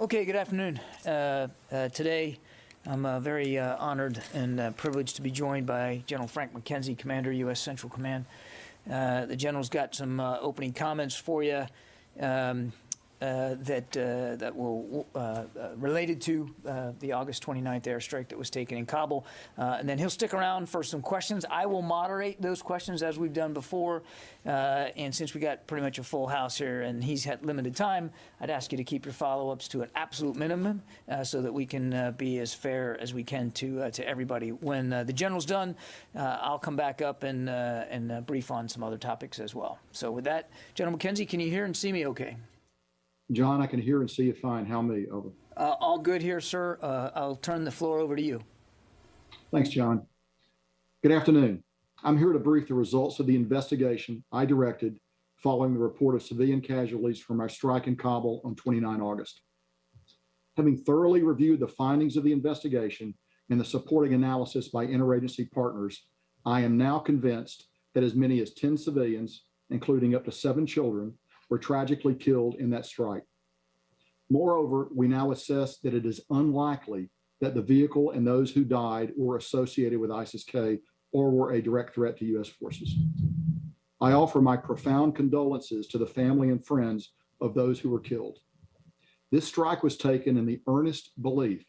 Okay, good afternoon. Today, I'm very honored and privileged to be joined by General Frank McKenzie, Commander, U.S. Central Command. The General's got some opening comments for you that will related to the August 29th airstrike that was taken in Kabul, and then he'll stick around for some questions. I will moderate those questions as we've done before, and since we got pretty much a full house here and he's had limited time, I'd ask you to keep your follow-ups to an absolute minimum so that we can be as fair as we can to everybody. When the General's done, I'll come back up and brief on some other topics as well. So with that, General McKenzie, can you hear and see me okay? John, I can hear and see you fine. How me? Over. All good here, sir. I'll turn the floor over to you. Thanks, John. Good afternoon. I'm here to brief the results of the investigation I directed following the report of civilian casualties from our strike in Kabul on 29 August. Having thoroughly reviewed the findings of the investigation and the supporting analysis by interagency partners, I am now convinced that as many as 10 civilians, including up to 7 children, were tragically killed in that strike. Moreover, we now assess that it is unlikely that the vehicle and those who died were associated with ISIS-K or were a direct threat to U.S. forces. I offer my profound condolences to the family and friends of those who were killed. This strike was taken in the earnest belief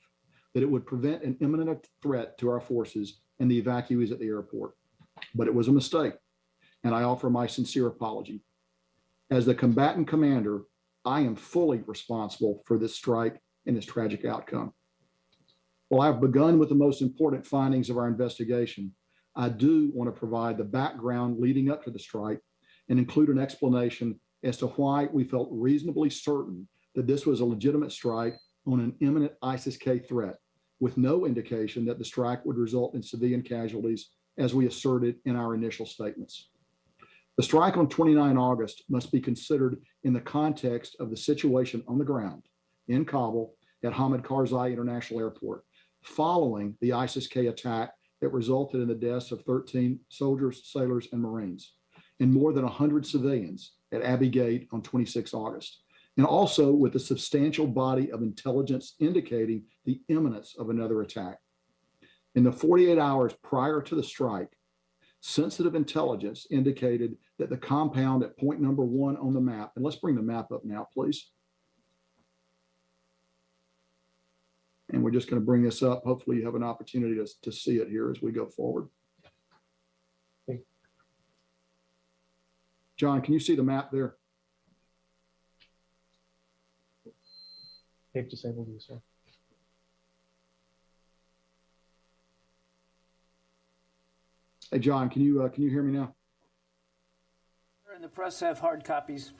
that it would prevent an imminent threat to our forces and the evacuees at the airport. But it was a mistake, and I offer my sincere apology. As the combatant commander, I am fully responsible for this strike and its tragic outcome. While I've begun with the most important findings of our investigation, I do want to provide the background leading up to the strike and include an explanation as to why we felt reasonably certain that this was a legitimate strike on an imminent ISIS-K threat, with no indication that the strike would result in civilian casualties, as we asserted in our initial statements. The strike on 29 August must be considered in the context of the situation on the ground in Kabul at Hamid Karzai International Airport, following the ISIS-K attack that resulted in the deaths of 13 soldiers, sailors, and Marines, and more than 100 civilians at Abbey Gate on 26 August, and also with a substantial body of intelligence indicating the imminence of another attack. In the 48 hours prior to the strike, sensitive intelligence indicated that the compound at point number 1 on the map, and let's bring the map up now, please. And we're just going to bring this up. Hopefully you have an opportunity to see it here as we go forward. John, can you see the map there? They've disabled you, sir. Hey, John, can you hear me now? And the press have hard copies.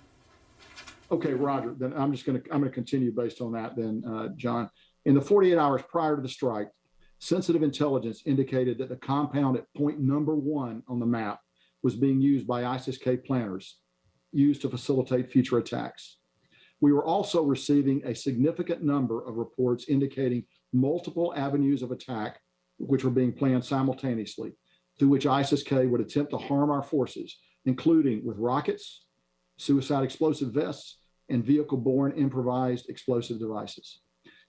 Okay, Roger. Then I'm going to continue based on that. Then, John, in the 48 hours prior to the strike, sensitive intelligence indicated that the compound at point number 1 on the map was being used by ISIS-K planners, used to facilitate future attacks. We were also receiving a significant number of reports indicating multiple avenues of attack, which were being planned simultaneously, through which ISIS-K would attempt to harm our forces, including with rockets, suicide explosive vests, and vehicle-borne improvised explosive devices.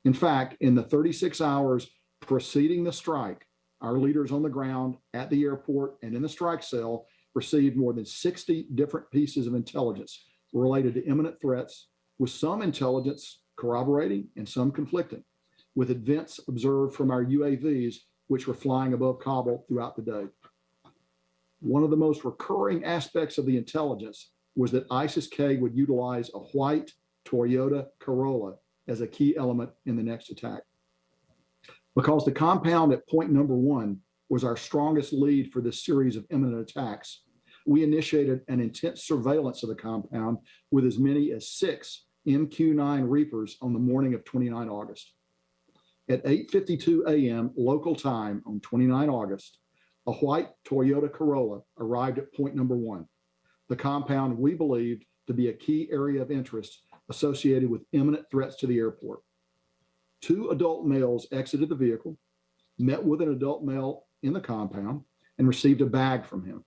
In fact, in the 36 hours preceding the strike, our leaders on the ground at the airport and in the strike cell received more than 60 different pieces of intelligence related to imminent threats, with some intelligence corroborating and some conflicting, with events observed from our UAVs, which were flying above Kabul throughout the day. One of the most recurring aspects of the intelligence was that ISIS-K would utilize a white Toyota Corolla as a key element in the next attack. Because the compound at point number 1 was our strongest lead for this series of imminent attacks, we initiated an intense surveillance of the compound with as many as 6 MQ-9 Reapers on the morning of 29 August. At 8:52 a.m. local time on 29 August, a white Toyota Corolla arrived at point number 1, the compound we believed to be a key area of interest associated with imminent threats to the airport. 2 adult males exited the vehicle, met with an adult male in the compound, and received a bag from him.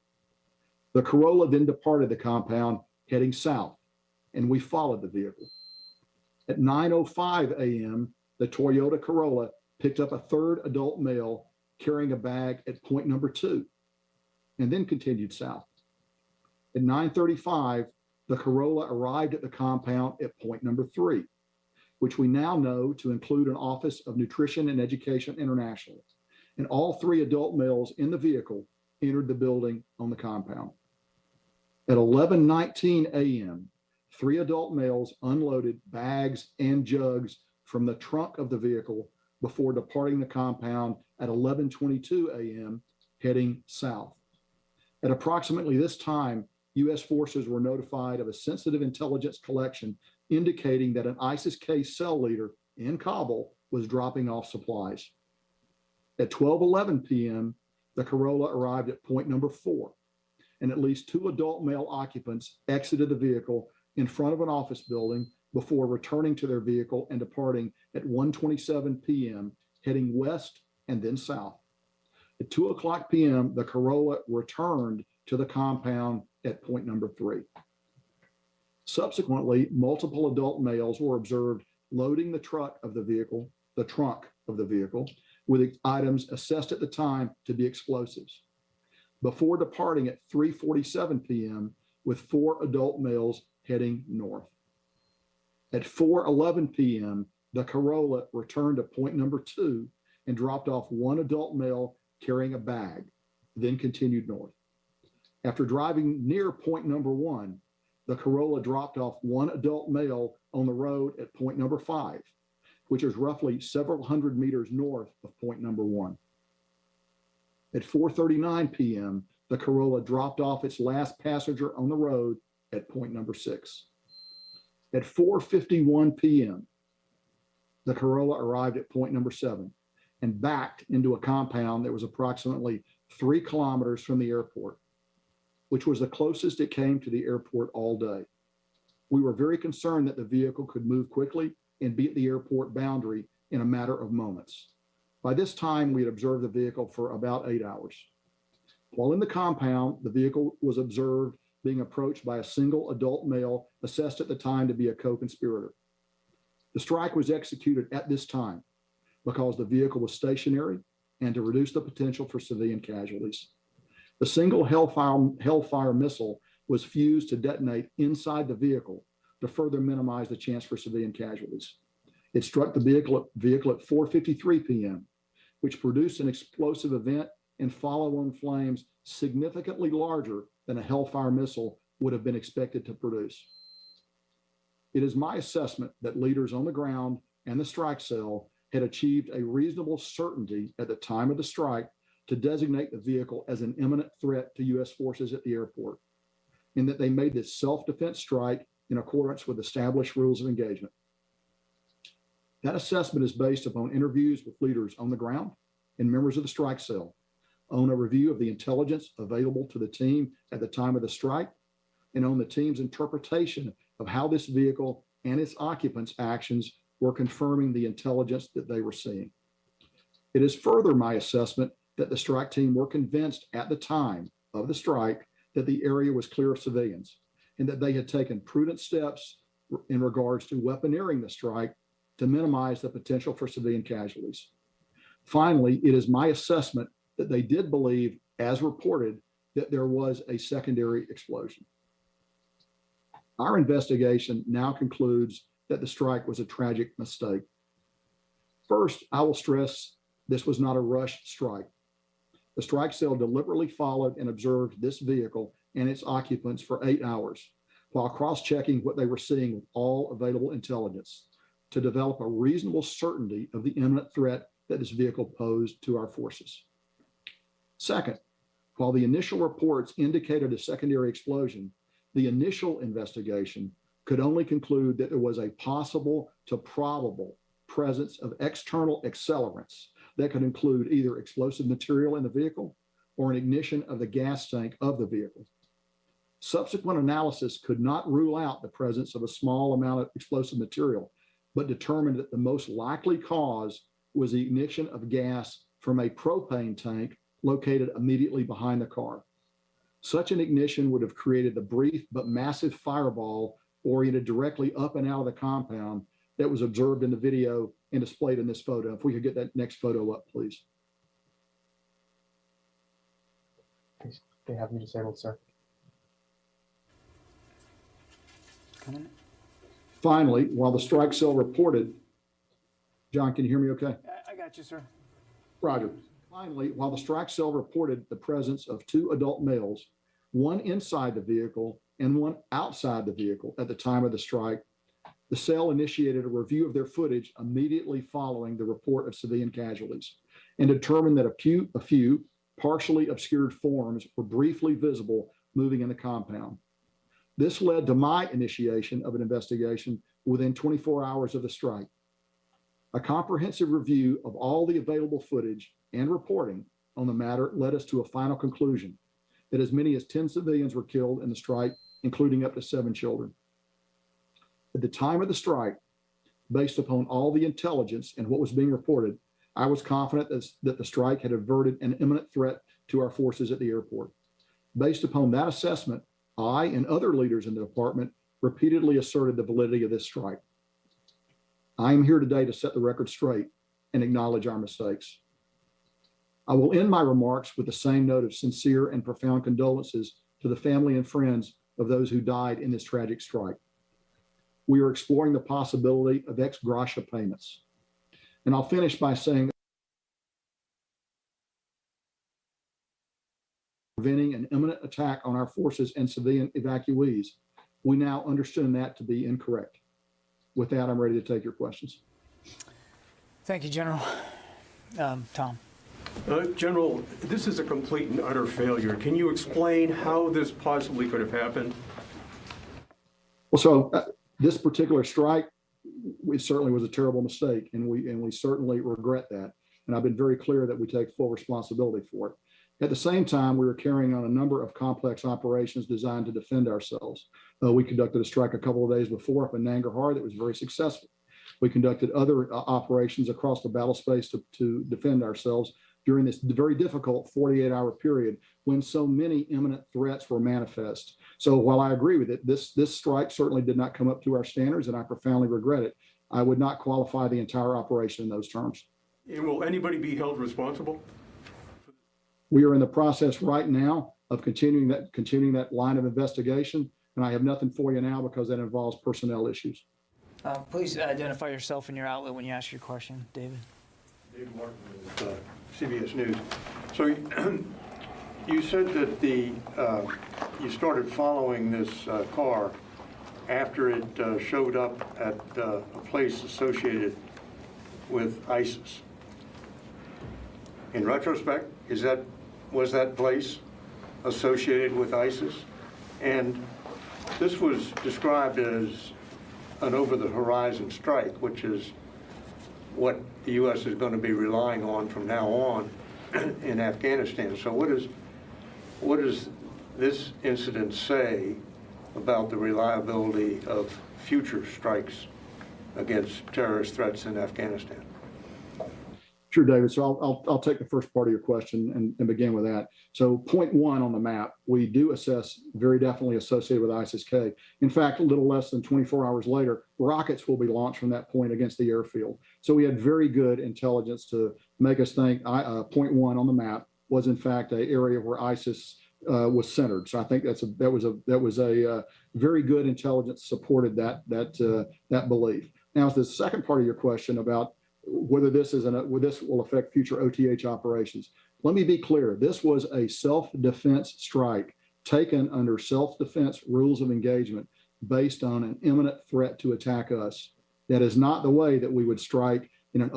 The Corolla then departed the compound heading south, and we followed the vehicle. At 9:05 a.m., the Toyota Corolla picked up a third adult male carrying a bag at point number 2 and then continued south. At 9:35, the Corolla arrived at the compound at point number 3, which we now know to include an Office of Nutrition and Education International. And all 3 adult males in the vehicle entered the building on the compound. At 11:19 a.m., 3 adult males unloaded bags and jugs from the trunk of the vehicle before departing the compound at 11:22 a.m., heading south. At approximately this time, U.S. forces were notified of a sensitive intelligence collection indicating that an ISIS-K cell leader in Kabul was dropping off supplies. At 12:11 p.m., the Corolla arrived at point number 4, and at least 2 adult male occupants exited the vehicle in front of an office building before returning to their vehicle and departing at 1:27 p.m., heading west and then south. At 2:00 p.m., the Corolla returned to the compound at point number 3. Subsequently, multiple adult males were observed loading the trunk of the vehicle with items assessed at the time to be explosives, before departing at 3:47 p.m. with 4 adult males heading north. At 4:11 p.m., the Corolla returned to point number 2 and dropped off 1 adult male carrying a bag, then continued north. After driving near point number 1, the Corolla dropped off 1 adult male on the road at point number 5, which is roughly several hundred meters north of point number 1. At 4:39 p.m., the Corolla dropped off its last passenger on the road at point number 6. At 4:51 p.m., the Corolla arrived at point number 7 and backed into a compound that was approximately 3 kilometers from the airport, which was the closest it came to the airport all day. We were very concerned that the vehicle could move quickly and be at the airport boundary in a matter of moments. By this time, we had observed the vehicle for about 8 hours. While in the compound, the vehicle was observed being approached by a single adult male assessed at the time to be a co-conspirator. The strike was executed at this time because the vehicle was stationary and to reduce the potential for civilian casualties. The single Hellfire missile was fused to detonate inside the vehicle to further minimize the chance for civilian casualties. It struck the vehicle at 4:53 p.m., which produced an explosive event and follow-on flames significantly larger than a Hellfire missile would have been expected to produce. It is my assessment that leaders on the ground and the strike cell had achieved a reasonable certainty at the time of the strike to designate the vehicle as an imminent threat to U.S. forces at the airport, and that they made this self-defense strike in accordance with established rules of engagement. That assessment is based upon interviews with leaders on the ground and members of the strike cell, on a review of the intelligence available to the team at the time of the strike, and on the team's interpretation of how this vehicle and its occupants' actions were confirming the intelligence that they were seeing. It is further my assessment that the strike team were convinced at the time of the strike that the area was clear of civilians and that they had taken prudent steps in regards to weaponeering the strike to minimize the potential for civilian casualties. Finally, it is my assessment that they did believe, as reported, that there was a secondary explosion. Our investigation now concludes that the strike was a tragic mistake. First, I will stress this was not a rushed strike. The strike cell deliberately followed and observed this vehicle and its occupants for 8 hours while cross-checking what they were seeing with all available intelligence to develop a reasonable certainty of the imminent threat that this vehicle posed to our forces. Second, while the initial reports indicated a secondary explosion, the initial investigation could only conclude that there was a possible to probable presence of external accelerants that could include either explosive material in the vehicle or an ignition of the gas tank of the vehicle. Subsequent analysis could not rule out the presence of a small amount of explosive material, but determined that the most likely cause was the ignition of gas from a propane tank located immediately behind the car. Such an ignition would have created the brief but massive fireball oriented directly up and out of the compound that was observed in the video and displayed in this photo. If we could get that next photo up, please. They have me disabled, sir. Finally, while the strike cell reported, John, can you hear me okay? I got you, sir. Roger. Finally, while the strike cell reported the presence of 2 adult males, one inside the vehicle and one outside the vehicle at the time of the strike, the cell initiated a review of their footage immediately following the report of civilian casualties and determined that a few partially obscured forms were briefly visible moving in the compound. This led to my initiation of an investigation within 24 hours of the strike. A comprehensive review of all the available footage and reporting on the matter led us to a final conclusion that as many as 10 civilians were killed in the strike, including up to 7 children. At the time of the strike, based upon all the intelligence and what was being reported, I was confident that the strike had averted an imminent threat to our forces at the airport. Based upon that assessment, I and other leaders in the department repeatedly asserted the validity of this strike. I am here today to set the record straight and acknowledge our mistakes. I will end my remarks with the same note of sincere and profound condolences to the family and friends of those who died in this tragic strike. We are exploring the possibility of ex gratia payments. And I'll finish by saying preventing an imminent attack on our forces and civilian evacuees, we now understand that to be incorrect. With that, I'm ready to take your questions. Thank you, General. Tom. General, this is a complete and utter failure. Can you explain how this possibly could have happened? Well, so this particular strike, it certainly was a terrible mistake, and we certainly regret that. And I've been very clear that we take full responsibility for it. At the same time, we were carrying on a number of complex operations designed to defend ourselves. We conducted a strike a couple of days before up in Nangarhar that was very successful. We conducted other operations across the battle space to defend ourselves during this very difficult 48-hour period when so many imminent threats were manifest. So while I agree with it, this strike certainly did not come up to our standards, and I profoundly regret it. I would not qualify the entire operation in those terms. And will anybody be held responsible? We are in the process right now of continuing that line of investigation, and I have nothing for you now because that involves personnel issues. Please identify yourself and your outlet when you ask your question, David. David Martin with CBS News. So you said that you started following this car after it showed up at a place associated with ISIS. In retrospect, was that place associated with ISIS? And this was described as an over-the-horizon strike, which is what the U.S. is going to be relying on from now on in Afghanistan. So what does this incident say about the reliability of future strikes against terrorist threats in Afghanistan? Sure, David. So I'll take the first part of your question and begin with that. So point 1 on the map, we do assess very definitely associated with ISIS-K. In fact, a little less than 24 hours later, rockets will be launched from that point against the airfield. So we had very good intelligence to make us think point 1 on the map was in fact an area where ISIS was centered. So I think that was a very good intelligence supported that belief. Now, the second part of your question about whether this will affect future OTH operations. Let me be clear. This was a self-defense strike taken under self-defense rules of engagement based on an imminent threat to attack us. That is not the way that we would strike in an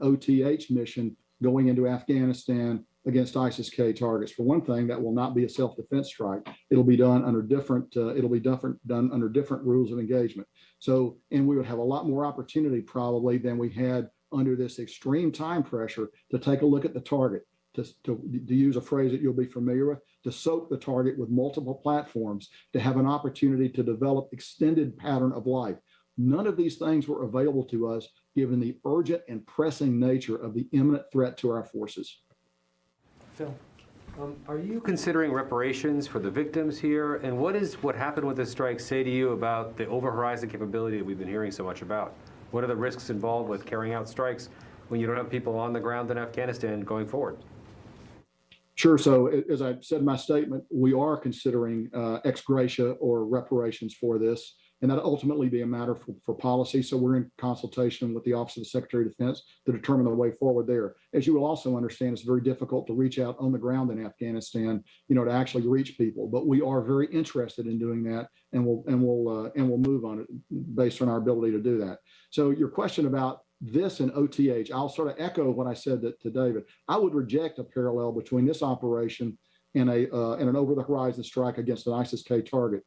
OTH mission going into Afghanistan against ISIS-K targets. For one thing, that will not be a self-defense strike. It'll be done under different rules of engagement. So, and we would have a lot more opportunity probably than we had under this extreme time pressure to take a look at the target, to use a phrase that you'll be familiar with, to soak the target with multiple platforms, to have an opportunity to develop extended pattern of life. None of these things were available to us given the urgent and pressing nature of the imminent threat to our forces. Phil. Are you considering reparations for the victims here? And what happened with this strike say to you about the over-horizon capability that we've been hearing so much about? What are the risks involved with carrying out strikes when you don't have people on the ground in Afghanistan going forward? Sure. So as I said in my statement, we are considering ex gratia or reparations for this, and that ultimately be a matter for policy. So we're in consultation with the Office of the Secretary of Defense to determine the way forward there. As you will also understand, it's very difficult to reach out on the ground in Afghanistan, to actually reach people. But we are very interested in doing that, and we'll move on it based on our ability to do that. So your question about this and OTH, I'll sort of echo what I said to David. I would reject a parallel between this operation and an over-the-horizon strike against an ISIS-K target.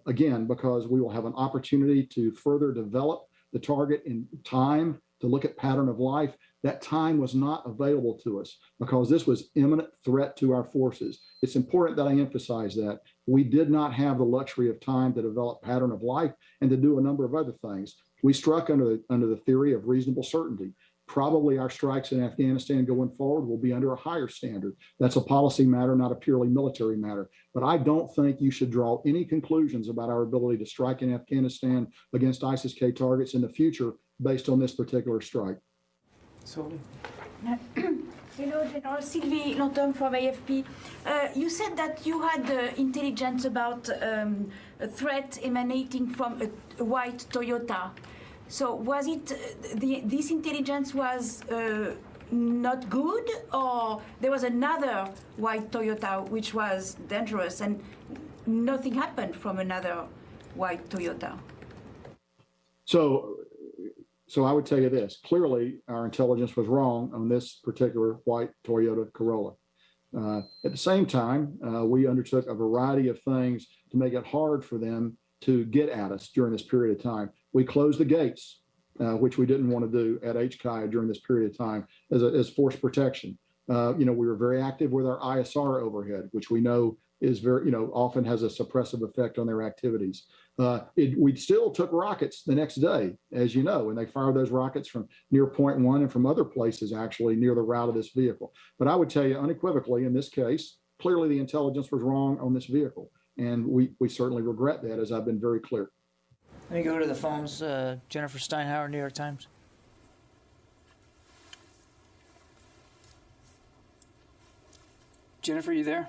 Again, because we will have an opportunity to further develop the target in time, to look at pattern of life. That time was not available to us because this was imminent threat to our forces. It's important that I emphasize that. We did not have the luxury of time to develop pattern of life and to do a number of other things. We struck under the theory of reasonable certainty. Probably our strikes in Afghanistan going forward will be under a higher standard. That's a policy matter, not a purely military matter. But I don't think you should draw any conclusions about our ability to strike in Afghanistan against ISIS-K targets in the future based on this particular strike. Sylvie? Hello, General Sylvie Lantom from AFP. You said that you had intelligence about a threat emanating from a white Toyota. So was it this intelligence was not good, or there was another white Toyota which was dangerous and nothing happened from another white Toyota? So I would tell you this. Clearly, our intelligence was wrong on this particular white Toyota Corolla. At the same time, we undertook a variety of things to make it hard for them to get at us during this period of time. We closed the gates, which we didn't want to do at HKIA during this period of time as force protection. We were very active with our ISR overhead, which we know is very, often has a suppressive effect on their activities. We still took rockets the next day, as you know, and they fired those rockets from near Point One and from other places actually near the route of this vehicle. But I would tell you unequivocally in this case, clearly the intelligence was wrong on this vehicle. And we certainly regret that, as I've been very clear. Let me go to the phones. Jennifer Steinhauer, New York Times. Jennifer, you there?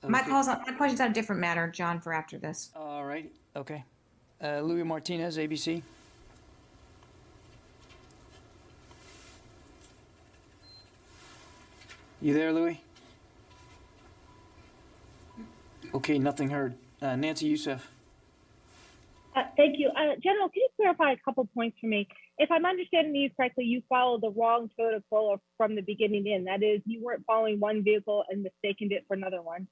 My question's on a different matter, John, for after this. All right. Okay. Louis Martinez, ABC. You there, Louis? Okay, nothing heard. Nancy Youssef. Thank you. General, can you clarify a couple points for me? If I'm understanding you correctly, you followed the wrong Toyota Corolla from the beginning in. That is, you weren't following one vehicle and mistaken it for another one.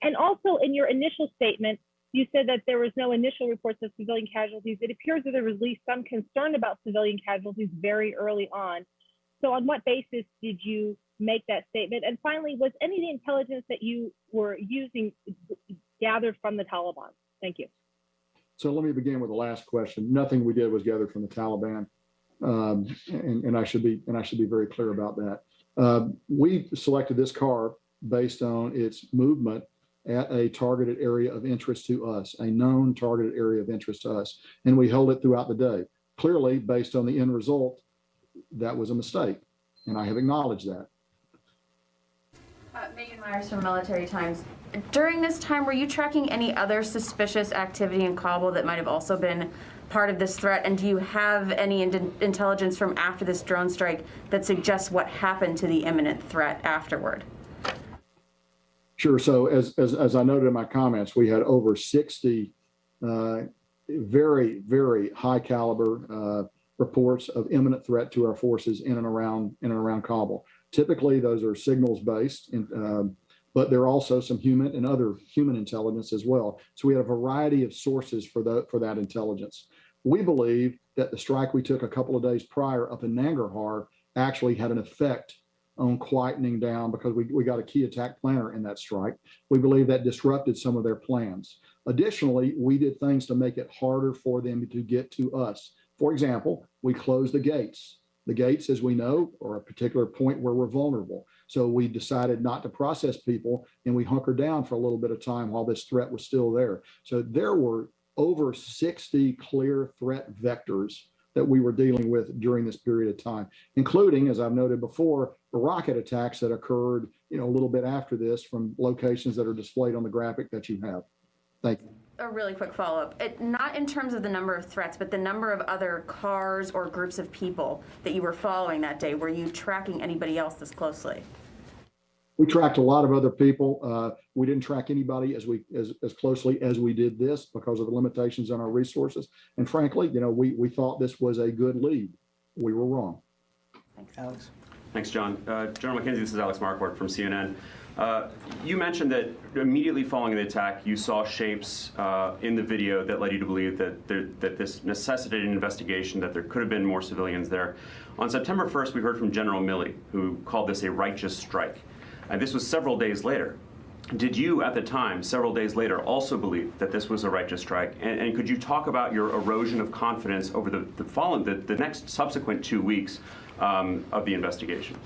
And also in your initial statement, you said that there was no initial reports of civilian casualties. It appears that there was at least some concern about civilian casualties very early on. So on what basis did you make that statement? And finally, was any of the intelligence that you were using gathered from the Taliban? Thank you. So let me begin with the last question. Nothing we did was gathered from the Taliban, and I should be very clear about that. We selected this car based on its movement at a targeted area of interest to us, a known targeted area of interest to us, and we held it throughout the day. Clearly, based on the end result, that was a mistake, and I have acknowledged that. Megan Myers from Military Times. During this time, were you tracking any other suspicious activity in Kabul that might have also been part of this threat? And do you have any intelligence from after this drone strike that suggests what happened to the imminent threat afterward? Sure. So as I noted in my comments, we had over 60 very, very high caliber reports of imminent threat to our forces in and around Kabul. Typically, those are signals based, but there are also some human and other human intelligence as well. So we had a variety of sources for that intelligence. We believe that the strike we took a couple of days prior up in Nangarhar actually had an effect on quietening down because we got a key attack planner in that strike. We believe that disrupted some of their plans. Additionally, we did things to make it harder for them to get to us. For example, we closed the gates. The gates, as we know, are a particular point where we're vulnerable. So we decided not to process people, and we hunkered down for a little bit of time while this threat was still there. So there were over 60 clear threat vectors that we were dealing with during this period of time, including, as I've noted before, the rocket attacks that occurred, a little bit after this from locations that are displayed on the graphic that you have. Thank you. A really quick follow-up. Not in terms of the number of threats, but the number of other cars or groups of people that you were following that day. Were you tracking anybody else this closely? We tracked a lot of other people. We didn't track anybody as closely as we did this because of the limitations on our resources. And frankly, we thought this was a good lead. We were wrong. Thanks. Alex. Thanks, John. General McKenzie, this is Alex Marquardt from CNN. You mentioned that immediately following the attack, you saw shapes in the video that led you to believe that this necessitated an investigation, that there could have been more civilians there. On September 1st, we heard from General Milley, who called this a righteous strike. And this was several days later. Did you, at the time, several days later, also believe that this was a righteous strike? And could you talk about your erosion of confidence over the next subsequent 2 weeks of the investigation?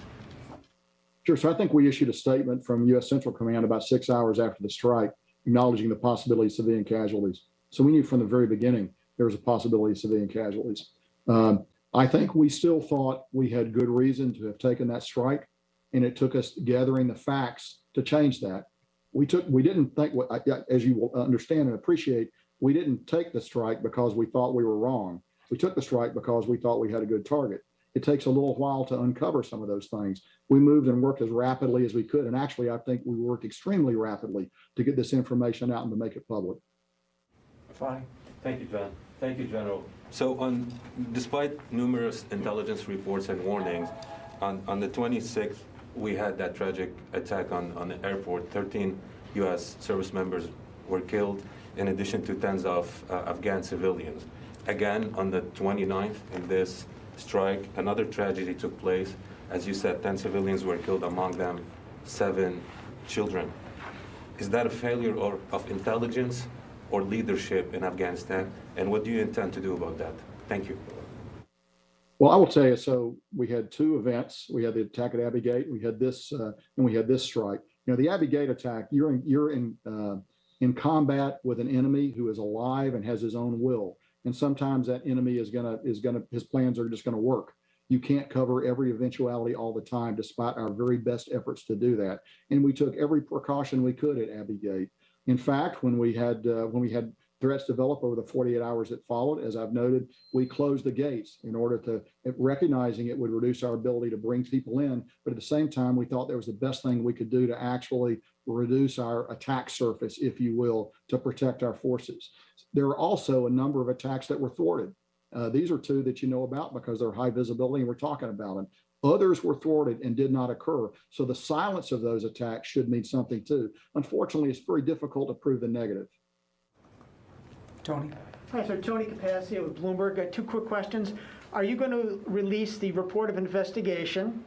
Sure. So I think we issued a statement from U.S. Central Command about 6 hours after the strike, acknowledging the possibility of civilian casualties. So we knew from the very beginning there was a possibility of civilian casualties. I think we still thought we had good reason to have taken that strike, and it took us gathering the facts to change that. We didn't think, as you will understand and appreciate, we didn't take the strike because we thought we were wrong. We took the strike because we thought we had a good target. It takes a little while to uncover some of those things. We moved and worked as rapidly as we could. And actually, I think we worked extremely rapidly to get this information out and to make it public. Fine. Thank you, John. Thank you, General. So despite numerous intelligence reports and warnings, on the 26th, we had that tragic attack on the airport. 13 U.S. service members were killed, in addition to tens of Afghan civilians. Again, on the 29th, in this strike, another tragedy took place. As you said, 10 civilians were killed, among them 7 children. Is that a failure of intelligence or leadership in Afghanistan? And what do you intend to do about that? Thank you. Well, I will tell you, so we had 2 events. We had the attack at Abbey Gate, we had this, and we had this strike. The Abbey Gate attack, you're in combat with an enemy who is alive and has his own will. And sometimes that enemy his plans are just gonna work. You can't cover every eventuality all the time, despite our very best efforts to do that. And we took every precaution we could at Abbey Gate. In fact, when we had threats develop over the 48 hours that followed, as I've noted, we closed the gates in order to, recognizing it would reduce our ability to bring people in. But at the same time, we thought that was the best thing we could do to actually reduce our attack surface, if you will, to protect our forces. There are also a number of attacks that were thwarted. These are 2 that you know about because they're high visibility and we're talking about them. Others were thwarted and did not occur. So the silence of those attacks should mean something too. Unfortunately, it's very difficult to prove the negative. Tony. Hi, sir. Tony Capaccio with Bloomberg. Got 2 quick questions. Are you going to release the report of investigation?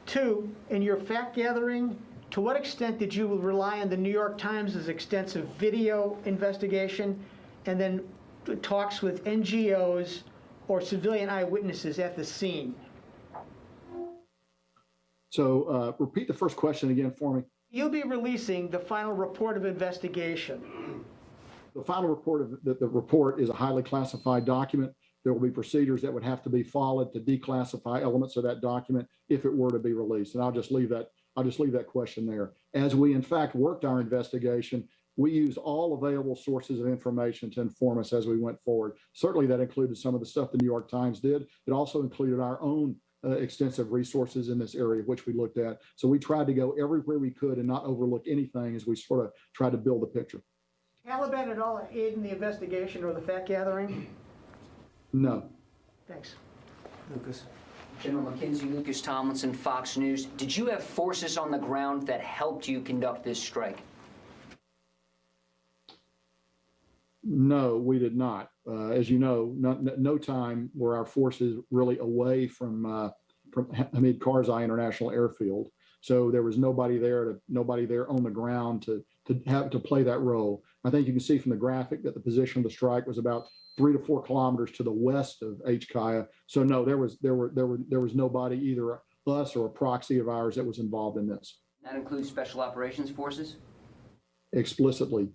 2, in your fact gathering, to what extent did you rely on the New York Times' extensive video investigation and then talks with NGOs or civilian eyewitnesses at the scene? So repeat the first question again for me. You'll be releasing the final report of investigation. The final report the report is a highly classified document. There will be procedures that would have to be followed to declassify elements of that document if it were to be released. And I'll just leave that question there. As we in fact worked our investigation, we used all available sources of information to inform us as we went forward. Certainly that included some of the stuff the New York Times did. It also included our own extensive resources in this area, which we looked at. So we tried to go everywhere we could and not overlook anything as we sort of tried to build the picture. Taliban at all aid in the investigation or the fact gathering? No. Thanks. Lucas. General McKenzie, Lucas Tomlinson, Fox News. Did you have forces on the ground that helped you conduct this strike? No, we did not. As you know, no time were our forces really away from Hamid Karzai International Airfield. So there was nobody there on the ground to play that role. I think you can see from the graphic that the position of the strike was about 3 to 4 kilometers to the west of HKIA. So no, there was nobody, either us or a proxy of ours, that was involved in this. That includes Special Operations Forces? Explicitly.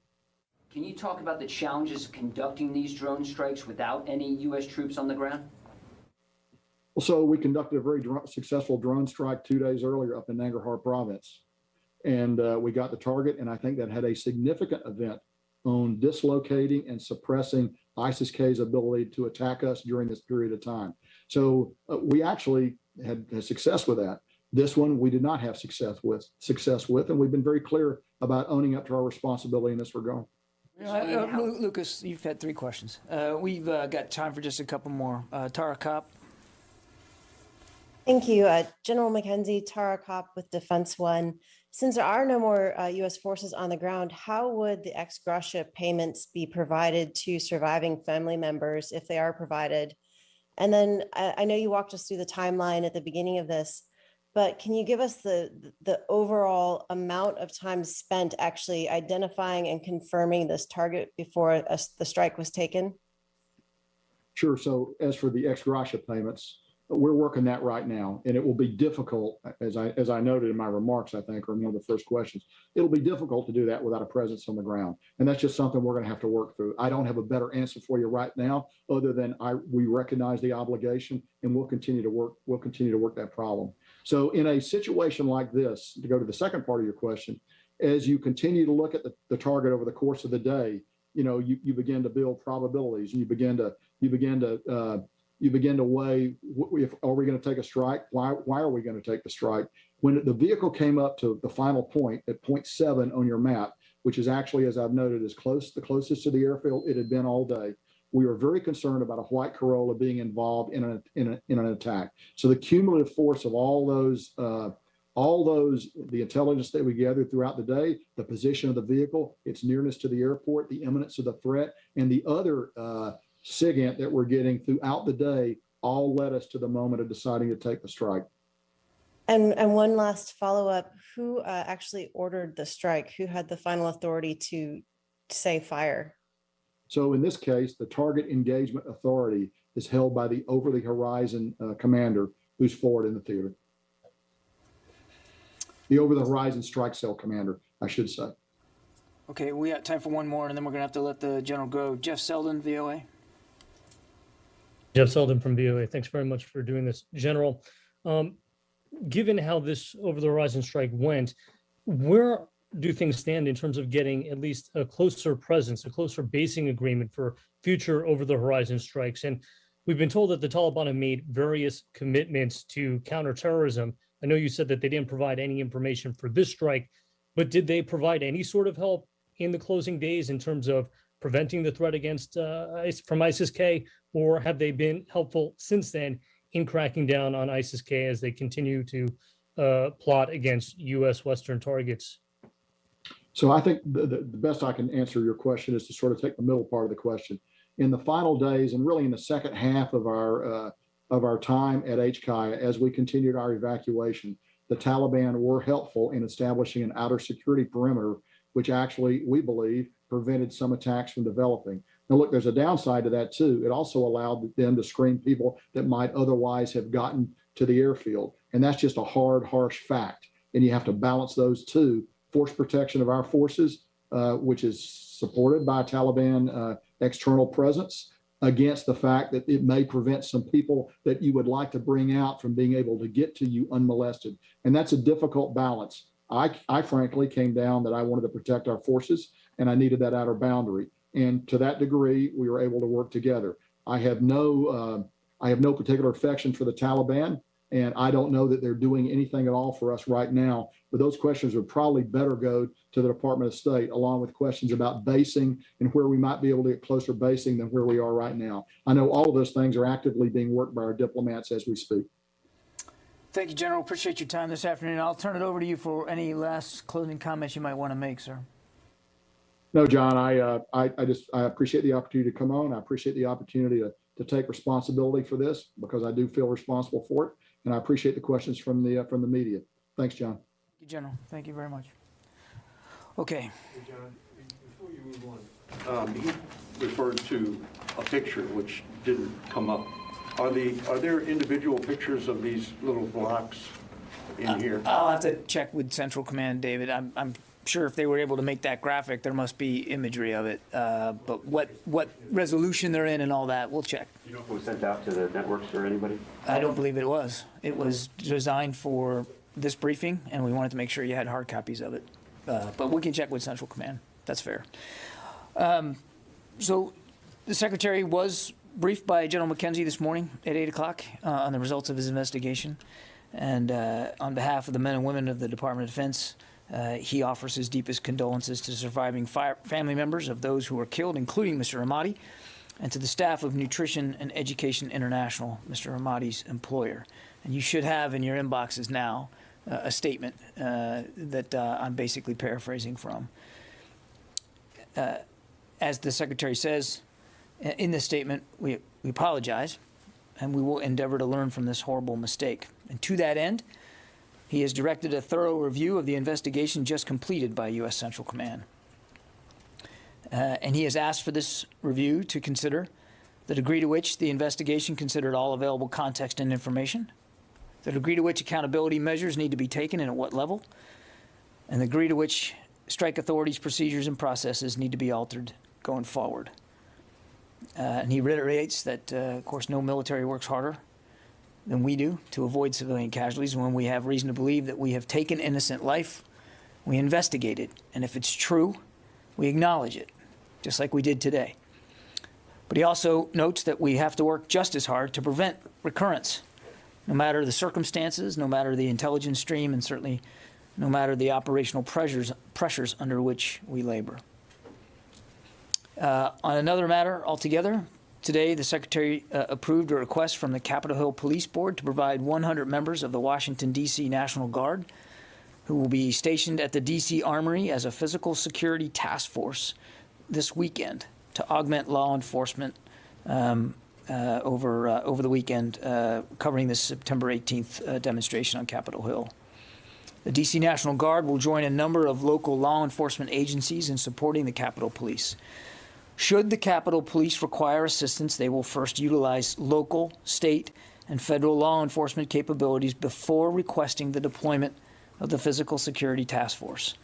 Can you talk about the challenges of conducting these drone strikes without any U.S. troops on the ground? Well, so we conducted a very successful drone strike 2 days earlier up in Nangarhar province. And we got the target, and I think that had a significant event on dislocating and suppressing ISIS-K's ability to attack us during this period of time. So we actually had success with that. This one we did not have success with, and we've been very clear about owning up to our responsibility in this regard. Lucas, you've had 3 questions. We've got time for just a couple more. Tara Kopp. Thank you. General McKenzie, Tara Kopp with Defense One. Since there are no more U.S. forces on the ground, how would the ex gratia payments be provided to surviving family members if they are provided? And then I know you walked us through the timeline at the beginning of this, but can you give us the overall amount of time spent actually identifying and confirming this target before the strike was taken? Sure. So as for the ex gratia payments, we're working that right now, and it will be difficult, as I noted in my remarks, I think, or in one of the first questions. It'll be difficult to do that without a presence on the ground, and that's just something we're going to have to work through. I don't have a better answer for you right now, other than we recognize the obligation, and we'll continue to work. We'll continue to work that problem. So, in a situation like this, to go to the second part of your question, as you continue to look at the target over the course of the day, you begin to build probabilities, and you begin to weigh, are we going to take a strike? Why are we going to take the strike? When the vehicle came up to the final point at point 7 on your map, which is actually, as I've noted, the closest to the airfield it had been all day, we were very concerned about a white Corolla being involved in an attack. So the cumulative force of all those, the intelligence that we gathered throughout the day, the position of the vehicle, its nearness to the airport, the imminence of the threat, and the other SIGINT that we're getting throughout the day all led us to the moment of deciding to take the strike. And one last follow-up, who actually ordered the strike? Who had the final authority to say fire? So in this case, the target engagement authority is held by the over-the-horizon commander who's forward in the theater. The over-the-horizon strike cell commander, I should say. Okay, we got time for one more, and then we're going to have to let the general go. Jeff Selden, VOA. Jeff Selden from VOA. Thanks very much for doing this. General, given how this over-the-horizon strike went, where do things stand in terms of getting at least a closer presence, a closer basing agreement for future over-the-horizon strikes? And we've been told that the Taliban have made various commitments to counterterrorism. I know you said that they didn't provide any information for this strike, but did they provide any sort of help in the closing days in terms of preventing the threat against from ISIS-K, or have they been helpful since then in cracking down on ISIS-K as they continue to plot against U.S. Western targets? So I think the best I can answer your question is to sort of take the middle part of the question. In the final days, and really in the second half of our time at HKIA, as we continued our evacuation, the Taliban were helpful in establishing an outer security perimeter, which actually, we believe, prevented some attacks from developing. Now, look, there's a downside to that, too. It also allowed them to screen people that might otherwise have gotten to the airfield. And that's just a hard, harsh fact. And you have to balance those two. Force protection of our forces, which is supported by Taliban external presence, against the fact that it may prevent some people that you would like to bring out from being able to get to you unmolested. And that's a difficult balance. I frankly came down that I wanted to protect our forces, and I needed that outer boundary. And to that degree, we were able to work together. I have no particular affection for the Taliban, and I don't know that they're doing anything at all for us right now. But those questions would probably better go to the Department of State, along with questions about basing and where we might be able to get closer basing than where we are right now. I know all of those things are actively being worked by our diplomats as we speak. Thank you, General. Appreciate your time this afternoon. I'll turn it over to you for any last closing comments you might want to make, sir. No, John, I appreciate the opportunity to come on. I appreciate the opportunity to take responsibility for this, because I do feel responsible for it. And I appreciate the questions from the media. Thanks, John. Thank you, General. Thank you very much. Okay. Hey, John, before you move on, he referred to a picture which didn't come up. Are there individual pictures of these little blocks in here? I'll have to check with Central Command, David. I'm sure if they were able to make that graphic, there must be imagery of it. But what resolution they're in and all that, we'll check. Do you know if it was sent out to the networks or anybody? I don't believe it was. It was designed for this briefing, and we wanted to make sure you had hard copies of it. But we can check with Central Command. That's fair. So the Secretary was briefed by General McKenzie this morning at 8 o'clock on the results of his investigation. And on behalf of the men and women of the Department of Defense, he offers his deepest condolences to surviving family members of those who were killed, including Mr. Ahmadi, and to the staff of Nutrition and Education International, Mr. Ahmadi's employer. And you should have in your inboxes now a statement that I'm basically paraphrasing from. As the Secretary says in this statement, we apologize, and we will endeavor to learn from this horrible mistake. And to that end, he has directed a thorough review of the investigation just completed by U.S. Central Command. And he has asked for this review to consider the degree to which the investigation considered all available context and information, the degree to which accountability measures need to be taken and at what level, and the degree to which strike authorities' procedures and processes need to be altered going forward. And he reiterates that, of course, no military works harder than we do to avoid civilian casualties. When we have reason to believe that we have taken innocent life, we investigate it. And if it's true, we acknowledge it, just like we did today. But he also notes that we have to work just as hard to prevent recurrence, no matter the circumstances, no matter the intelligence stream, and certainly no matter the operational pressures under which we labor. On another matter altogether, today the Secretary approved a request from the Capitol Hill Police Board to provide 100 members of the Washington, D.C. National Guard who will be stationed at the D.C. Armory as a physical security task force this weekend to augment law enforcement over the weekend, covering the September 18th demonstration on Capitol Hill. The D.C. National Guard will join a number of local law enforcement agencies in supporting the Capitol Police. Should the Capitol Police require assistance, they will first utilize local, state, and federal law enforcement capabilities before requesting the deployment of the Physical Security Task Force.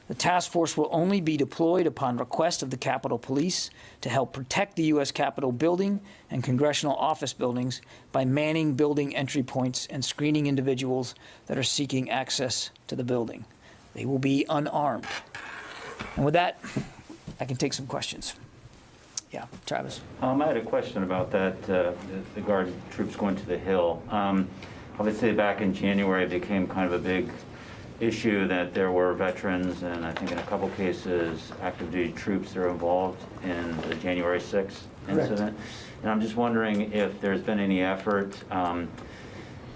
The task force will only be deployed upon request of the Capitol Police to help protect the U.S. Capitol building and congressional office buildings by manning building entry points and screening individuals that are seeking access to the building. They will be unarmed. And with that, I can take some questions. Yeah, Travis. I had a question about that, the Guard troops going to the Hill. Obviously, back in January, it became kind of a big issue that there were veterans and I think in a couple cases active duty troops that are involved in the January 6th incident. Correct. And I'm just wondering if there's been any effort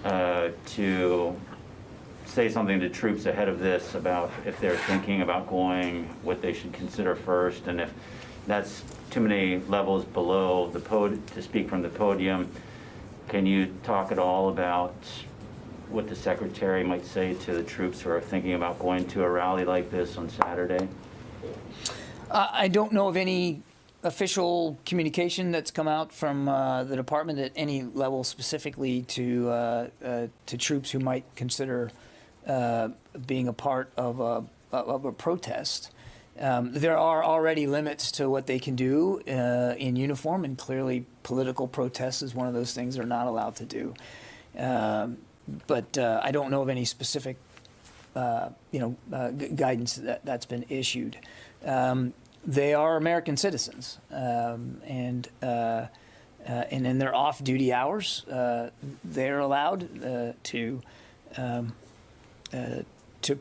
to say something to troops ahead of this about if they're thinking about going, what they should consider first, and if that's too many levels below the to speak from the podium. Can you talk at all about what the Secretary might say to the troops who are thinking about going to a rally like this on Saturday? I don't know of any official communication that's come out from the department at any level specifically to troops who might consider being a part of a protest. There are already limits to what they can do in uniform, and clearly political protest is one of those things they're not allowed to do. But I don't know of any specific, guidance that's been issued. They are American citizens, and in their off-duty hours, they're allowed to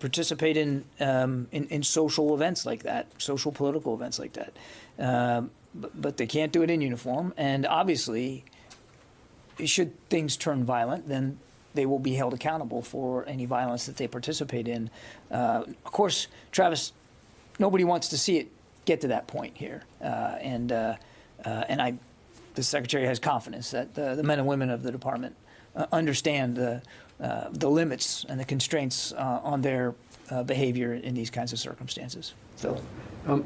participate in social events like that, social political events like that. But they can't do it in uniform, and obviously, should things turn violent, then they will be held accountable for any violence that they participate in. Of course, Travis, nobody wants to see it get to that point here, and the Secretary has confidence that the men and women of the department understand the limits and the constraints on their behavior in these kinds of circumstances. Phil.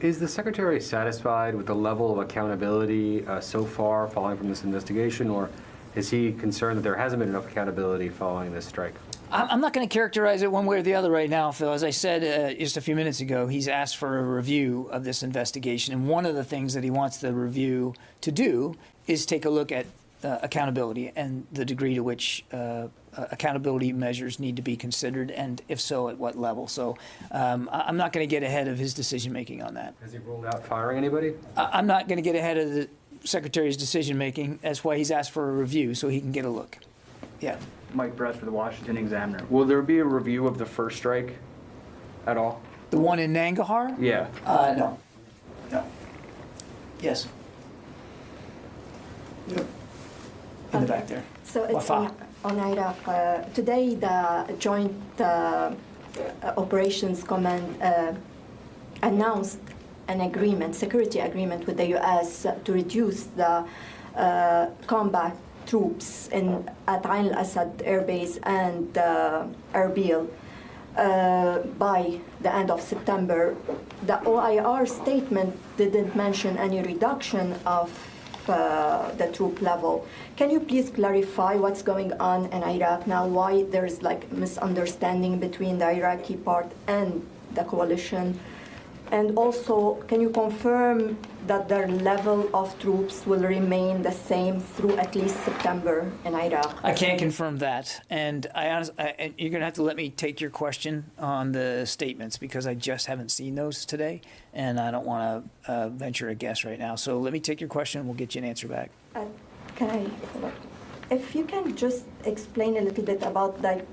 Is the Secretary satisfied with the level of accountability so far following from this investigation, or is he concerned that there hasn't been enough accountability following this strike? I'm not going to characterize it one way or the other right now, Phil. As I said just a few minutes ago, he's asked for a review of this investigation. And one of the things that he wants the review to do is take a look at accountability and the degree to which accountability measures need to be considered, and if so, at what level. So I'm not going to get ahead of his decision-making on that. Has he ruled out firing anybody? I'm not going to get ahead of the Secretary's decision-making. That's why he's asked for a review, so he can get a look. Yeah. Mike Bress for the Washington Examiner. Will there be a review of the first strike at all? The one in Nangarhar? Yeah. No. No. Yes. Yep. In the back there. So it's Wafa. on Iraq. Today, the Joint Operations Command announced an agreement, security agreement with the U.S. to reduce the combat troops at Ain al-Assad Air Base and Erbil by the end of September. The OIR statement didn't mention any reduction of the troop level. Can you please clarify what's going on in Iraq now? Why there's like misunderstanding between the Iraqi part and the coalition? And also, can you confirm that their level of troops will remain the same through at least September in Iraq? I can't confirm that, and you're going to have to let me take your question on the statements because I just haven't seen those today, and I don't want to venture a guess right now. So let me take your question, and we'll get you an answer back. Can I follow up? If you can just explain a little bit about the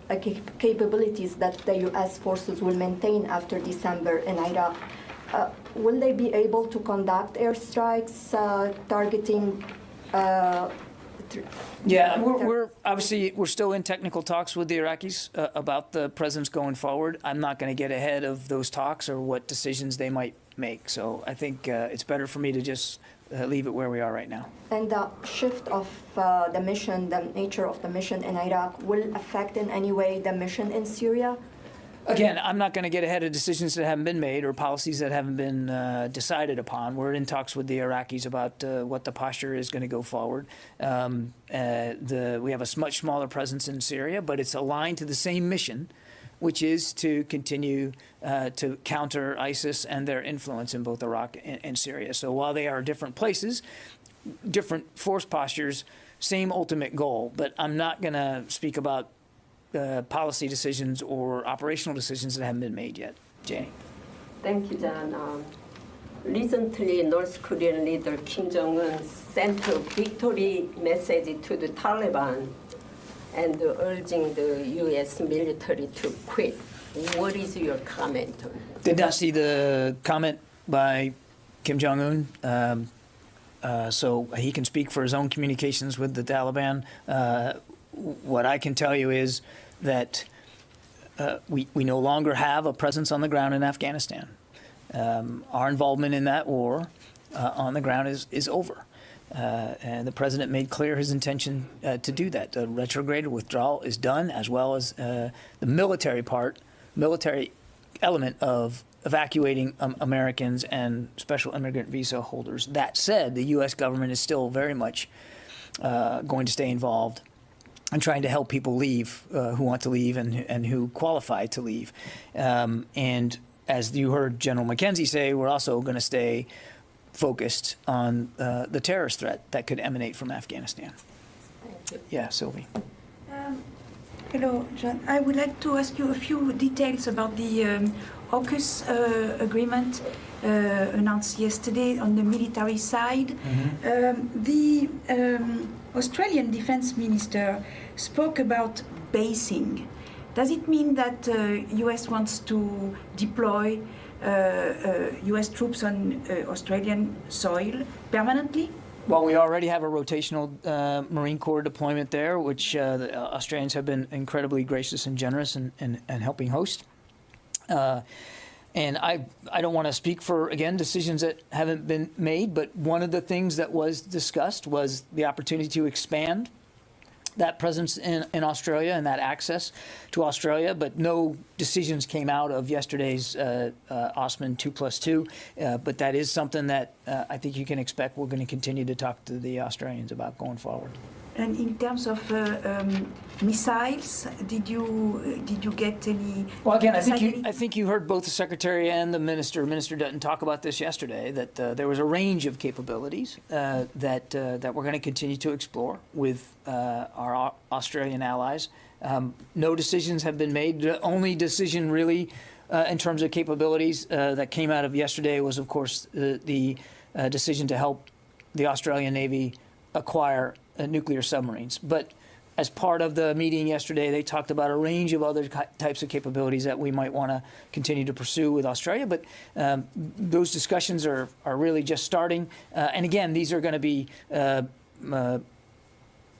capabilities that the U.S. forces will maintain after December in Iraq. Will they be able to conduct airstrikes targeting? Yeah, we're obviously we're still in technical talks with the Iraqis about the presence going forward. I'm not going to get ahead of those talks or what decisions they might make. So I think it's better for me to just leave it where we are right now. And the shift of the mission, the nature of the mission in Iraq, will affect in any way the mission in Syria? Again, I'm not going to get ahead of decisions that haven't been made or policies that haven't been decided upon. We're in talks with the Iraqis about what the posture is going to go forward. We have a much smaller presence in Syria, but it's aligned to the same mission, which is to continue to counter ISIS and their influence in both Iraq and Syria. So while they are different places, different force postures, same ultimate goal. But I'm not going to speak about policy decisions or operational decisions that haven't been made yet. Jane. Thank you, John. Recently, North Korean leader Kim Jong-un sent a victory message to the Taliban and urging the U.S. military to quit. What is your comment on it? Did not see the comment by Kim Jong-un, so he can speak for his own communications with the Taliban. What I can tell you is that we no longer have a presence on the ground in Afghanistan. Our involvement in that war on the ground is over. And the president made clear his intention to do that. The retrograde withdrawal is done, as well as the military element of evacuating Americans and special immigrant visa holders. That said, the U.S. government is still very much going to stay involved and trying to help people leave who want to leave and who qualify to leave. And as you heard General McKenzie say, we're also going to stay focused on the terrorist threat that could emanate from Afghanistan. Yeah, Sylvie. Hello, John. I would like to ask you a few details about the AUKUS agreement announced yesterday on the military side. The Australian Defence Minister spoke about basing. Does it mean that US wants to deploy US troops on Australian soil permanently? Well, we already have a rotational Marine Corps deployment there, which the Australians have been incredibly gracious and generous in helping host. And I don't want to speak for, again, decisions that haven't been made, but one of the things that was discussed was the opportunity to expand that presence in Australia and that access to Australia, but no decisions came out of yesterday's Osman 2+2. But that is something that I think you can expect we're going to continue to talk to the Australians about going forward. And in terms of missiles, did you get any? Well, again, I think you heard both the Secretary and the Minister, Minister Dutton, talk about this yesterday. That there was a range of capabilities that we're going to continue to explore with our Australian allies. No decisions have been made. The only decision, really, in terms of capabilities that came out of yesterday was, of course, the decision to help the Australian Navy acquire nuclear submarines. But as part of the meeting yesterday, they talked about a range of other types of capabilities that we might want to continue to pursue with Australia. But those discussions are really just starting. And again, these are going to be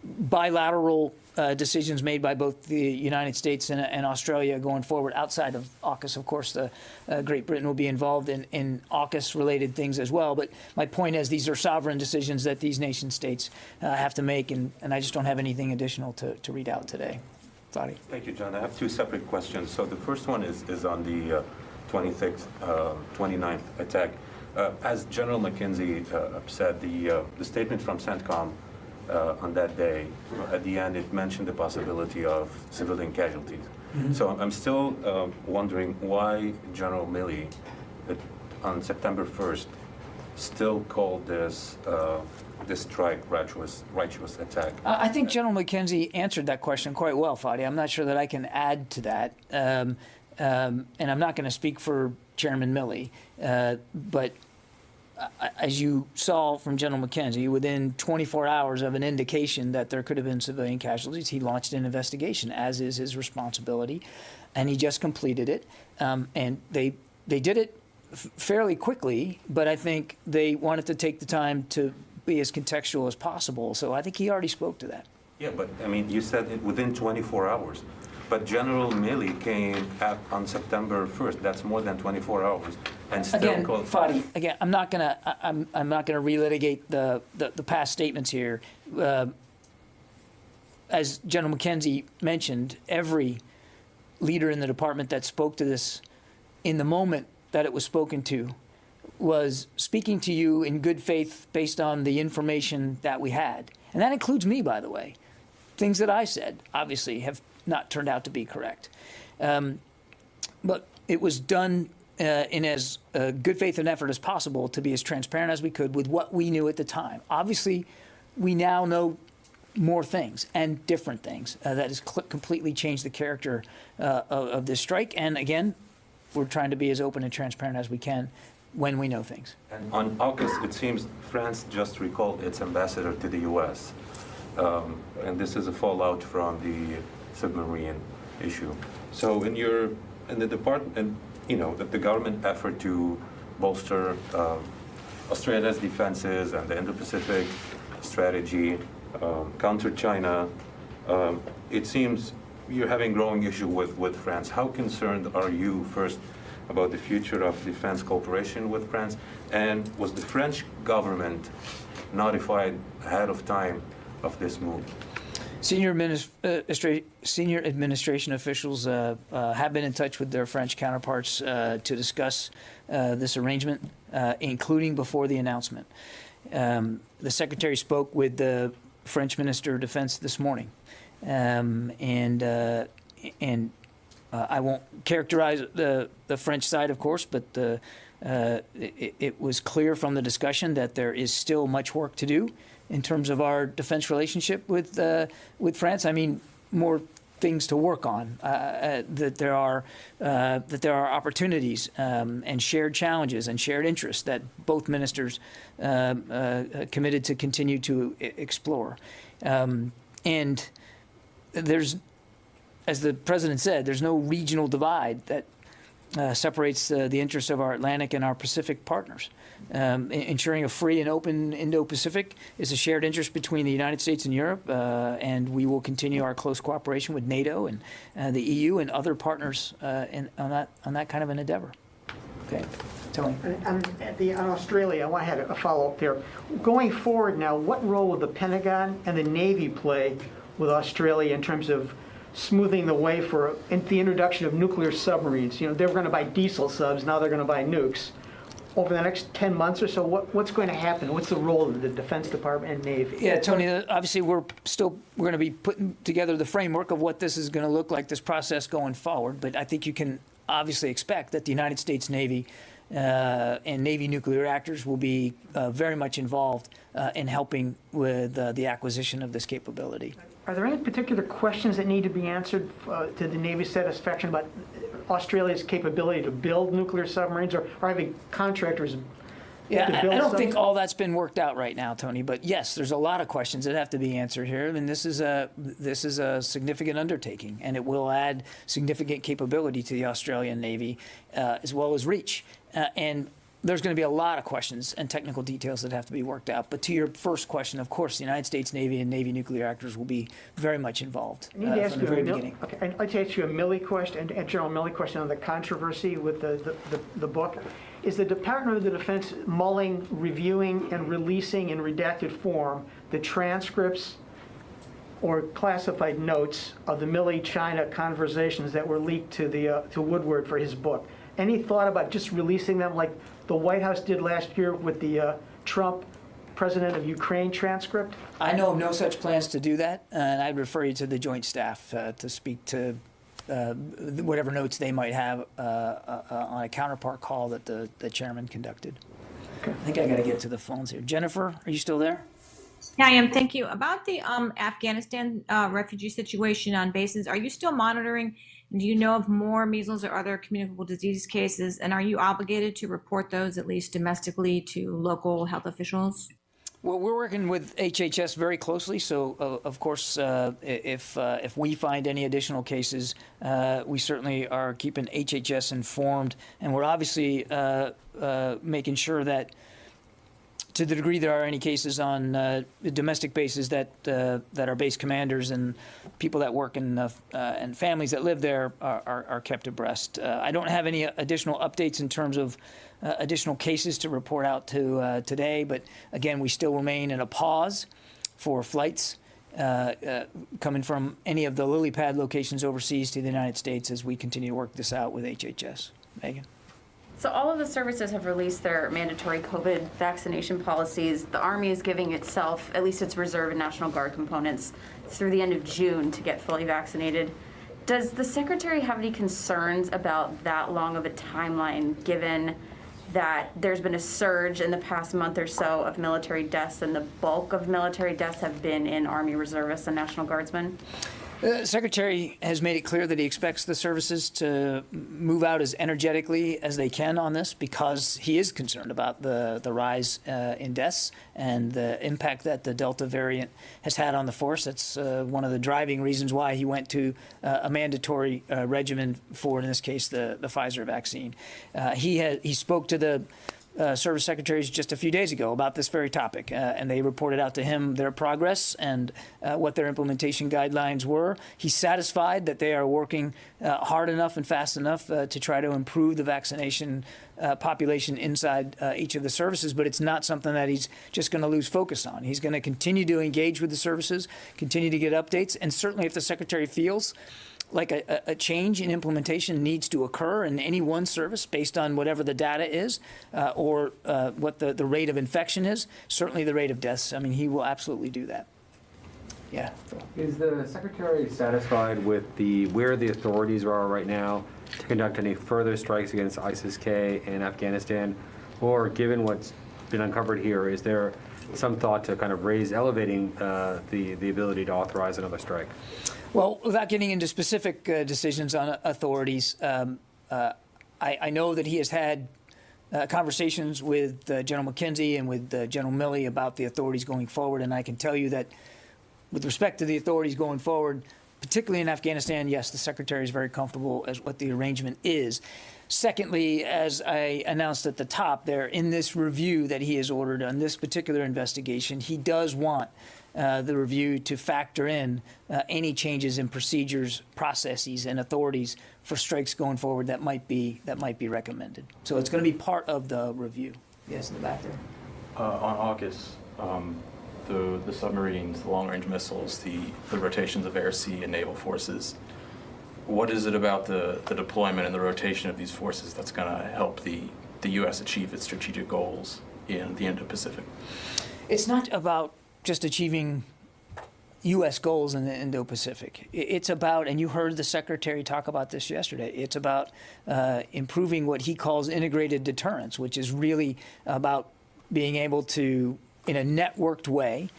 bilateral decisions made by both the United States and Australia going forward. Outside of AUKUS, of course, Great Britain will be involved in AUKUS-related things as well. But my point is, these are sovereign decisions that these nation states have to make, and I just don't have anything additional to read out today. Fadi. Thank you, John. I have two separate questions. So the first one is on the 29th attack. As General McKenzie said, the statement from CENTCOM on that day, at the end, it mentioned the possibility of civilian casualties. Mm-hmm. So I'm still wondering why General Milley, on September 1st, still called this strike righteous attack. I think General McKenzie answered that question quite well, Fadi. I'm not sure that I can add to that. And I'm not going to speak for Chairman Milley, but as you saw from General McKenzie, within 24 hours of an indication that there could have been civilian casualties, he launched an investigation, as is his responsibility, and he just completed it. And they did it fairly quickly, but I think they wanted to take the time to be as contextual as possible. So I think he already spoke to that. Yeah, but I mean, you said it within 24 hours. But General Milley came on September 1st. That's more than 24 hours, and still again, called. Fadi, again, I'm not gonna relitigate the past statements here. As General McKenzie mentioned, every leader in the department that spoke to this in the moment that it was spoken to was speaking to you in good faith based on the information that we had, and that includes me, by the way. Things that I said obviously have not turned out to be correct. But it was done in as good faith and effort as possible to be as transparent as we could with what we knew at the time. Obviously, we now know more things and different things that has completely changed the character of this strike. And again, we're trying to be as open and transparent as we can when we know things. And on AUKUS, it seems France just recalled its ambassador to the U.S. And this is a fallout from the submarine issue. So in the department, and the government effort to bolster Australia's defenses and the Indo-Pacific strategy, counter China, it seems you're having growing issue with France. How concerned are you, first, about the future of defense cooperation with France? And was the French government notified ahead of time of this move? Senior administration officials have been in touch with their French counterparts to discuss this arrangement, including before the announcement. The Secretary spoke with the French Minister of Defense this morning, and I won't characterize the French side, of course, but it was clear from the discussion that there is still much work to do in terms of our defense relationship with France. I mean, more things to work on. That there are opportunities and shared challenges and shared interests that both ministers committed to continue to explore. And there's, as the president said, there's no regional divide that separates the interests of our Atlantic and our Pacific partners. Ensuring a free and open Indo-Pacific is a shared interest between the United States and Europe, and we will continue our close cooperation with NATO and the EU and other partners on that kind of an endeavor. Okay, Tony. On Australia, I had a follow-up there. Going forward now, what role will the Pentagon and the Navy play with Australia in terms of smoothing the way for the introduction of nuclear submarines? They were going to buy diesel subs, now they're going to buy nukes. over the next 10 months or so, what's going to happen? What's the role of the Defense Department and Navy? Yeah, Tony, obviously we're going to be putting together the framework of what this is going to look like, this process going forward. But I think you can obviously expect that the United States Navy and Navy nuclear reactors will be very much involved in helping with the acquisition of this capability. Are there any particular questions that need to be answered to the Navy's satisfaction about Australia's capability to build nuclear submarines or having contractors Yeah, to build I don't think submarines? all that's been worked out right now, Tony. But yes, there's a lot of questions that have to be answered here. I mean, this is a significant undertaking, and it will add significant capability to the Australian Navy, as well as reach. And there's going to be a lot of questions and technical details that have to be worked out. But to your first question, of course, the United States Navy and Navy nuclear reactors will be very much involved I need to ask from you the very a beginning. Okay, I'd like to ask you a Milley question, and General Milley question on the controversy with the book. Is the Department of the Defense mulling, reviewing, and releasing in redacted form the transcripts or classified notes of the Milley-China conversations that were leaked to Woodward for his book? Any thought about just releasing them like the White House did last year with the Trump President of Ukraine transcript? I know of no such plans to do that, and I'd refer you to the Joint Staff to speak to whatever notes they might have on a counterpart call that the chairman conducted. Okay. I think I got to get to the phones here. Jennifer, are you still there? Yeah, I am. Thank you. About the Afghanistan refugee situation on bases, are you still monitoring? Do you know of more measles or other communicable disease cases? And are you obligated to report those, at least domestically, to local health officials? Well, we're working with HHS very closely. So, of course, if we find any additional cases, we certainly are keeping HHS informed. And we're obviously making sure that, to the degree there are any cases on domestic bases, that our base commanders and people that work in and families that live there are kept abreast. I don't have any additional updates in terms of additional cases to report out to today, but again, we still remain in a pause for flights coming from any of the lily pad locations overseas to the United States as we continue to work this out with HHS. Megan? So all of the services have released their mandatory COVID vaccination policies. The Army is giving itself, at least its Reserve and National Guard components, through the end of June to get fully vaccinated. Does the Secretary have any concerns about that long of a timeline, given that there's been a surge in the past month or so of military deaths, and the bulk of military deaths have been in Army reservists and National Guardsmen? The Secretary has made it clear that he expects the services to move out as energetically as they can on this, because he is concerned about the rise in deaths and the impact that the Delta variant has had on the force. That's one of the driving reasons why he went to a mandatory regimen for, in this case, the Pfizer vaccine. He spoke to the service secretaries just a few days ago about this very topic, and they reported out to him their progress and what their implementation guidelines were. He's satisfied that they are working hard enough and fast enough to try to improve the vaccination population inside each of the services, but it's not something that he's just going to lose focus on. He's going to continue to engage with the services, continue to get updates, and certainly if the Secretary feels like a change in implementation needs to occur in any one service based on whatever the data is or what the rate of infection is, certainly the rate of deaths. I mean, he will absolutely do that. Yeah. Is the Secretary satisfied with where the authorities are right now to conduct any further strikes against ISIS-K in Afghanistan? Or given what's been uncovered here, is there some thought to kind of elevating the ability to authorize another strike? Well, without getting into specific decisions on authorities, I know that he has had conversations with General McKenzie and with General Milley about the authorities going forward, and I can tell you that with respect to the authorities going forward, particularly in Afghanistan, yes, the Secretary is very comfortable as what the arrangement is. Secondly, as I announced at the top there, in this review that he has ordered on this particular investigation, he does want the review to factor in any changes in procedures, processes, and authorities for strikes going forward that might be recommended. So it's going to be part of the review. Yes, in the back there. On AUKUS, the submarines, the long-range missiles, the rotations of air, sea, and naval forces. What is it about the deployment and the rotation of these forces that's going to help the the U.S. achieve its strategic goals in the Indo-Pacific? It's not about just achieving U.S. goals in the Indo-Pacific. It's about, and you heard the Secretary talk about this yesterday, it's about improving what he calls integrated deterrence, which is really about being able to, in a networked way,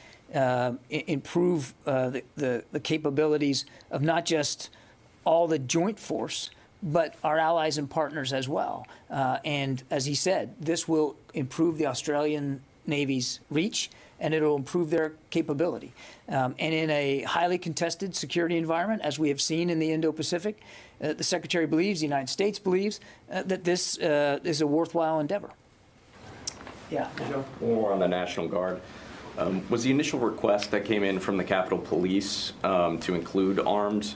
improve the capabilities of not just all the joint force, but our allies and partners as well. And as he said, this will improve the Australian Navy's reach, and it'll improve their capability. And in a highly contested security environment, as we have seen in the Indo-Pacific, the Secretary believes, the United States believes, that this is a worthwhile endeavor. Yeah, Joe? More on the National Guard. Was the initial request that came in from the Capitol Police to include armed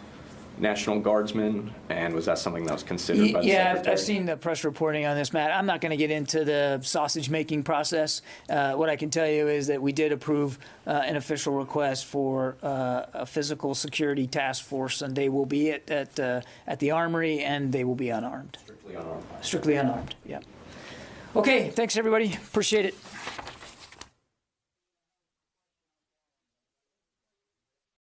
National Guardsmen, and was that something that was considered by the Secretary? I've seen the press reporting on this, Matt. I'm not going to get into the sausage-making process. What I can tell you is that we did approve an official request for a physical security task force, and they will be at the Armory, and they will be unarmed. Strictly unarmed. Strictly unarmed, yeah. Okay, thanks, everybody. Appreciate it.